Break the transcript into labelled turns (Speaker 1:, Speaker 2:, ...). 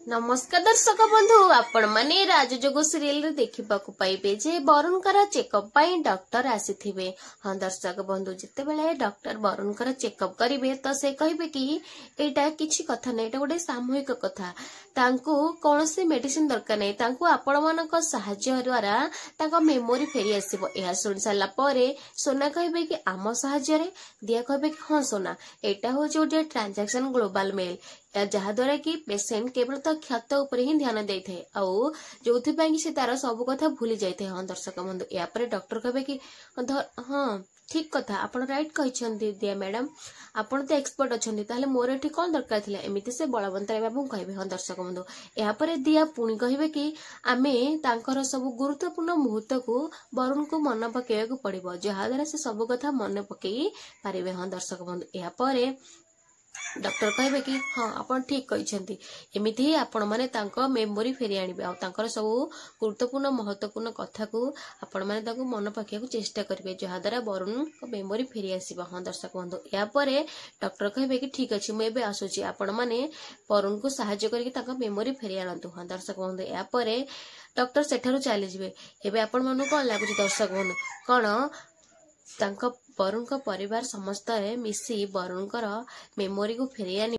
Speaker 1: नमस्कार दर्शक बंधु आपण माने राजजोग सीरियल रे देखिबा को पाइबे जे वरुणकर चेकअप पाई डॉक्टर आसीथिबे। हां दर्शक बंधु जेते बेले डॉक्टर वरुणकर चेकअप करिवे तो से कहिबे कि एटा किछि कथा नै, एटा गोटे सामूहिक कथा। तांको कोनोसी मेडिसिन दरकार नै, तांको आपण मानक सहाय्य द्वारा तांको मेमोरी फेरी आसीबो। एहा सुन साला परे सोना कहिबे कि आम सहाय्य रे, दिया कहिबे कि हां सोना एटा हो जे ट्रांजैक्शन ग्लोबल मेल जहा द्वारा कि पेशेंट केवल तो क्षत उपर ही ध्यान देते आउ जो से तार सब कथा भूली जाए। हाँ दर्शक बंधु या डॉक्टर कहे कि हाँ ठीक कथा आप राइट कही दिया मैडम आपड़ तो एक्सपर्ट अच्छा ताहले मोर एठी कौन दरकार थिला एमिति से बलवंत राय बाबू कहे। हाँ दर्शक बंधु यापर दिया पुणी कहे कि आमे तांकर सब गुरुत्वपूर्ण मुहूर्त को वरुण को मन पकेवा पड़ो जहा द्वारा से सब कथा मन पकई पारे। हाँ दर्शक बंधु यापर डॉक्टर कहे कि हाँ आप ठीक कही एमती ही आपण मैंने मेमोरी फेरी आने सब गुरुत्वपूर्ण महत्वपूर्ण कथा को आपण मैंने मन पकड़ चेष्टा करेंगे जहाँ द्वारा वरुण मेमोरी फेरी आसो। हाँ दर्शक बंधु यापर डॉक्टर कहे कि ठीक अच्छे मुझे आसूची आपण मैंने वरुण को साहाय्य करके मेमोरी फेरी आणतु। हाँ दर्शक बंधु यापर डॉक्टर सेठारु चली जाए। एवं आपण मन कौन लगुच दर्शक बंधु कौन वरुण परिवार समस्त मिसी वरुण मेमोरी को फेरी आनी